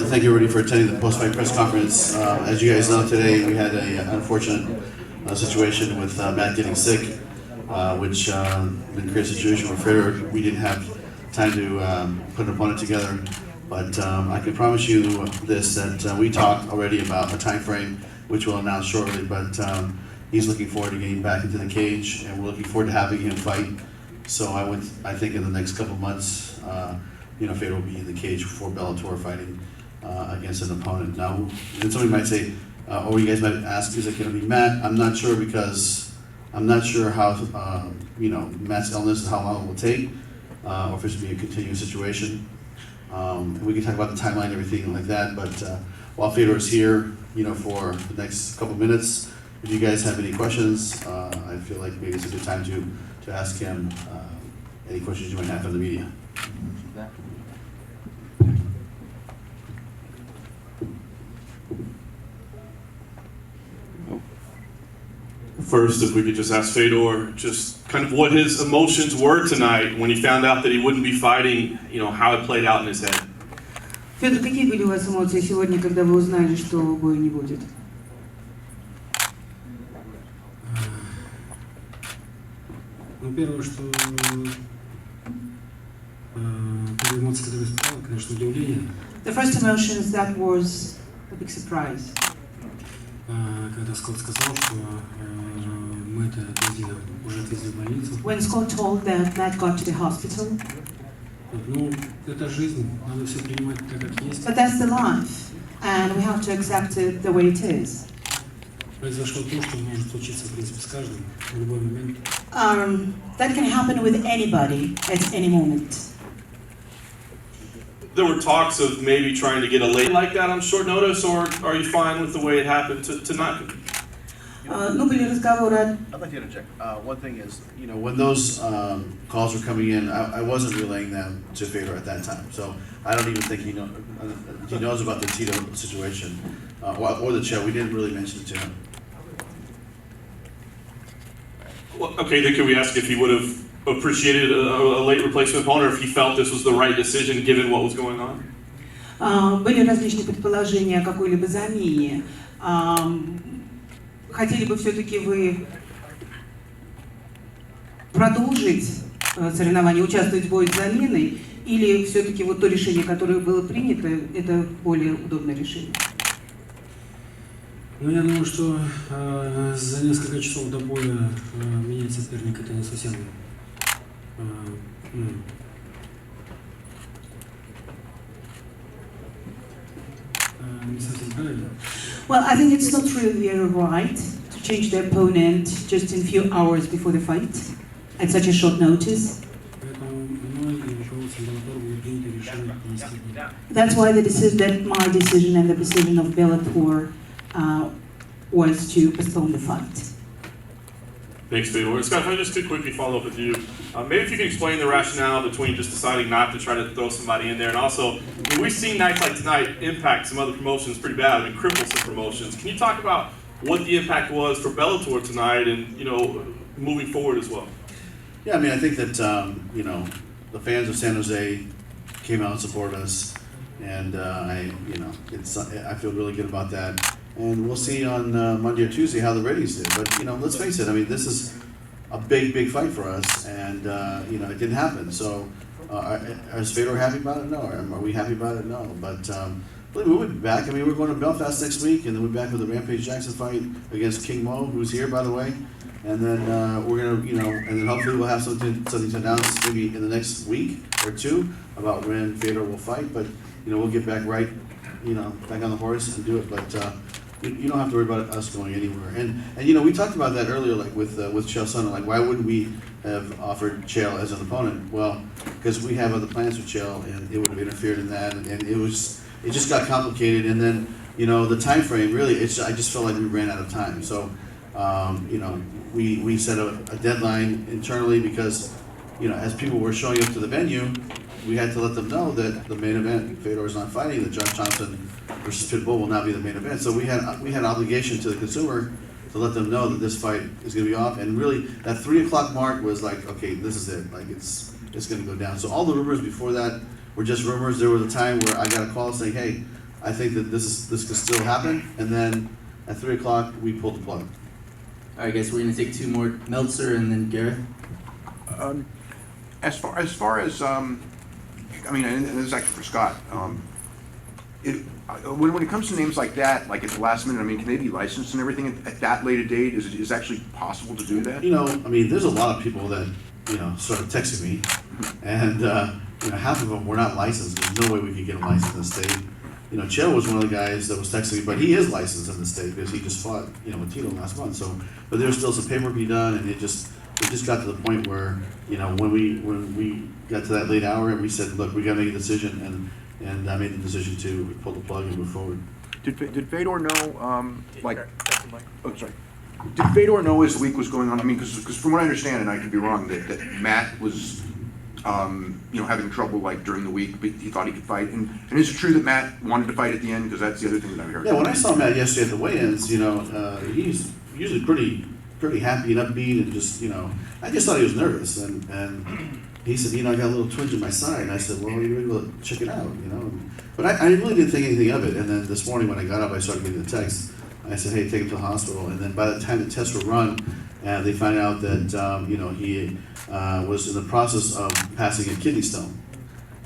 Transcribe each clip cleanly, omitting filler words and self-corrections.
thank everybody for attending the post-fight press conference. As you guys know, today we had an unfortunate situation with Matt getting sick, which been a great situation for Fedor. We didn't have time to put an opponent together, but I can promise you this, that we talked already about a time frame, which we'll announce shortly, but he's looking forward to getting back into the cage, and we're looking forward to having him fight. So I think in the next couple months, Fedor will be in the cage for Bellator fighting against an opponent. Now, and somebody might say, or you guys might ask, is it going to be Matt? I'm not sure, because I'm not sure how, Matt's illness and how long it will take, or if it's going to be a continuous situation. We can talk about the timeline and everything like that, but while Fedor is here, for the next couple minutes, if you guys have any questions, I feel like maybe it's a good time to ask him any questions you might have from the media. First, if we could just ask Fedor just kind of what his emotions were tonight when he found out that he wouldn't be fighting, how it played out in his head. Федор, какие были у вас эмоции сегодня, когда вы узнали, что боя не будет? Первое, что первые эмоции, которые я испытал, конечно, удивление. The first emotions, that was a big surprise. Когда Скотт сказал, что мы это уже отвезли в больницу. When Scott told that Matt got to the hospital. Это жизнь, надо все принимать так, как есть. But that's the life, and we have to accept it the way it is. Произошло то, что может случиться, в принципе, с каждым в любой момент. That can happen with anybody at any moment. There were talks of maybe trying to get a late like that on short notice, or are you fine with the way it happened tonight? Были разговоры. I'd like to interject. One thing is, when those calls were coming in, I wasn't relaying them to Fedor at that time. So I don't even think he knows about the Tito situation or the show. We didn't really mention it to him. Well, okay, then could we ask if he would have appreciated a late replacement opponent, or if he felt this was the right decision given what was going on? Были различные предположения о какой-либо замене. Хотели бы все-таки вы продолжить соревнования, участвовать в бою с заменой, или все-таки вот то решение, которое было принято, это более удобное решение? Я думаю, что за несколько часов до боя менять соперника это не совсем не совсем правильно. Well, I think it's not really right to change the opponent just in a few hours before the fight at such a short notice. That's why my decision and the decision of Bellator was to postpone the fight. Thanks, Fedor. Scott, if I just could quickly follow up with you. Maybe if you can explain the rationale between just deciding not to try to throw somebody in there, and also, we've seen nights like tonight impact some other promotions pretty bad, cripple some promotions. Can you talk about what the impact was for Bellator tonight and, moving forward as well? Yeah, I think that, the fans of San Jose came out and supported us, and I feel really good about that. And we'll see on Monday or Tuesday how the ratings did. But let's face it. this is a big fight for us, and it didn't happen. So, is Fedor happy about it? No. Are we happy about it? No. But we'll be back. We're going to Belfast next week, and then we're back with the Rampage Jackson fight against King Mo, who's here, by the way. And then we're gonna, and then hopefully we'll have something to announce maybe in the next week or two about when Fedor will fight. But we'll get back back on the horse and do it. But you don't have to worry about us going anywhere. And we talked about that earlier, like with Chael Sonnen. Like, why wouldn't we have offered Chael as an opponent? Well, because we have other plans with Chael, and it would have interfered in that, and it just got complicated. And then the time frame, really, I just felt like we ran out of time. So we set a deadline internally because as people were showing up to the venue, we had to let them know that the main event, Fedor is not fighting, that Josh Thompson versus Pitbull will not be the main event. So we had an obligation to the consumer to let them know that this fight is going to be off. And really, that 3 o'clock mark was like, okay, this is it. Like, it's going to go down. So all the rumors before that were just rumors. There was a time where I got a call saying, hey, I think that this could still happen, and then at 3 o'clock we pulled the plug. All right, guys, we're going to take two more. Meltzer and then Gareth. As far as I mean, and this is actually for Scott. When it comes to names like that, like at the last minute, I mean, can they be licensed and everything at that late a date? Is it actually possible to do that? You know, I mean, there's a lot of people that, you know, sort of texted me, and you know, half of them were not licensed. There's no way we could get them licensed in the state. You know, Chael was one of the guys that was texting me, but he is licensed in the state because he just fought, you know, with Tito last month. So, but there's still some paperwork to be done, and it just got to the point where, you know, when we got to that late hour, we said, look, we got to make a decision, and I made the decision to pull the plug and move forward. Did Fedor know, oh, sorry. Did Fedor know as the week was going on? I mean, because from what I understand, and I could be wrong, that Matt was, you know, having trouble like during the week, but he thought he could fight. And is it true that Matt wanted to fight at the end? Because that's the other thing that I heard. Yeah, when I saw Matt yesterday at the weigh-ins, you know, he's usually pretty happy and upbeat, and just, you know, I just thought he was nervous, and he said, you know, I got a little twinge in my side, and I said, well, you're able to check it out, you know. But I really didn't think anything of it, and then this morning when I got up, I started getting the text. I said, hey, take him to the hospital, and then by the time the tests were run, they found out that, you know, he was in the process of passing a kidney stone.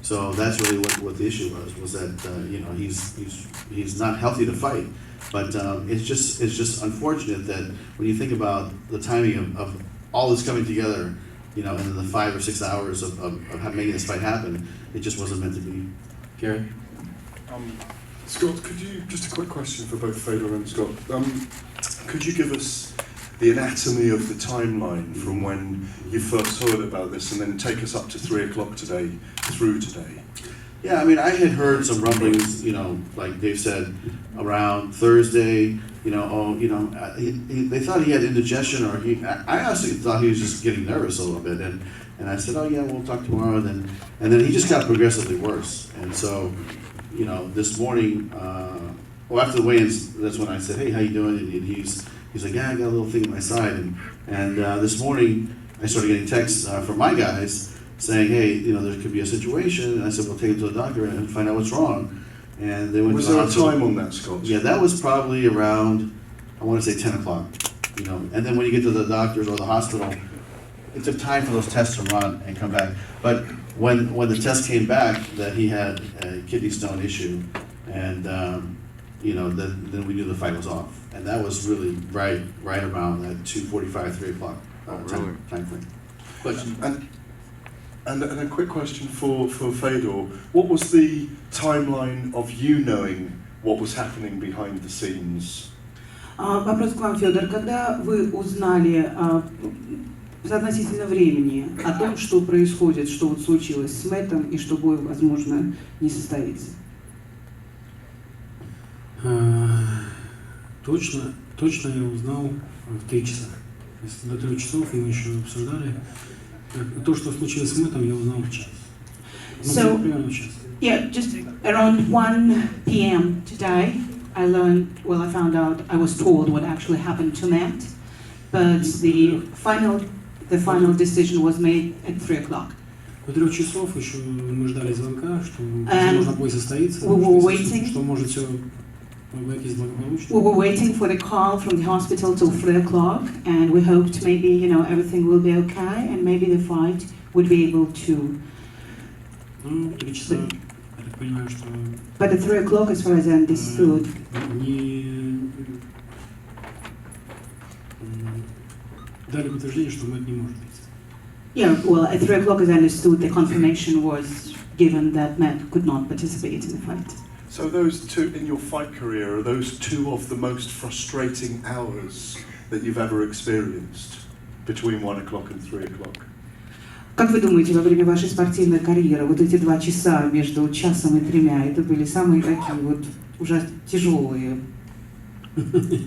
So that's really what the issue was that, you know, he's not healthy to fight. But it's just unfortunate that when you think about the timing of all this coming together, you know, in the 5 or 6 hours of making this fight happen, it just wasn't meant to be. Gary? Scott, could you, just a quick question for both Fedor and Scott, could you give us the anatomy of the timeline from when you first heard about this and then take us up to 3 o'clock today, through today? Yeah, I mean, I had heard some rumblings, you know, like Dave said, around Thursday, you know, oh, you know, they thought he had indigestion, or I honestly thought he was just getting nervous a little bit, and I said, oh yeah, we'll talk tomorrow, and then he just got progressively worse, and so, you know, this morning, well, after the weigh-ins, that's when I said, hey, how you doing? And he's like, yeah, I got a little thing in my side, and this morning I started getting texts from my guys saying, hey, you know, there could be a situation, and I said, well, take him to the doctor and find out what's wrong. And they went was to the there hospital. a time on that, Scott? Yeah, that was probably around, I want to say 10 o'clock, you know, and then when you get to the doctors or the hospital, it took time for those tests to run and come back. But when the test came back that he had a kidney stone issue, and you know, then we knew the fight was off, and that was really right around that 2:45, 3 o'clock time frame. Question? And a quick question for Fedor. What was the timeline of you knowing what was happening behind the scenes? Вопрос к вам, Федор. Когда вы узнали относительно времени о том, что происходит, что вот случилось с Мэттом и что бой, возможно, не состоится? Точно я узнал в 3 часа. До 3 часов мы еще обсуждали. То, что случилось с Мэттом, я узнал в час. So, примерно в час. yeah, just around 1 p.m. today, I found out, I was told what actually happened to Matt, but the final decision was made at 3 o'clock. До 3 часов еще мы ждали звонка, что And возможно бой состоится, we were waiting. что может все обойтись благополучно. We were waiting for the call from the hospital till 3 o'clock, and we hoped maybe, you know, everything will be okay, and maybe the fight would be able to. Ну, 3 часа, я так понимаю, что But at 3 o'clock, as far as I understood, дали подтверждение, что Мэтт не может биться. yeah, well, at 3 o'clock, as I understood, the confirmation was given that Matt could not participate in the fight. So those two, in your fight career, are those two of the most frustrating hours that you've ever experienced between 1 o'clock and 3 o'clock? Как вы думаете, во время вашей спортивной карьеры, вот эти 2 часа между часом и 3, это были самые такие вот ужасно тяжелые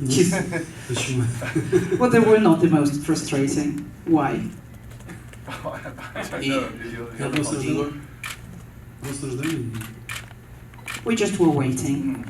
часы? Почему? Well, they were not the most frustrating. Why? Я просто ждал. We just were waiting.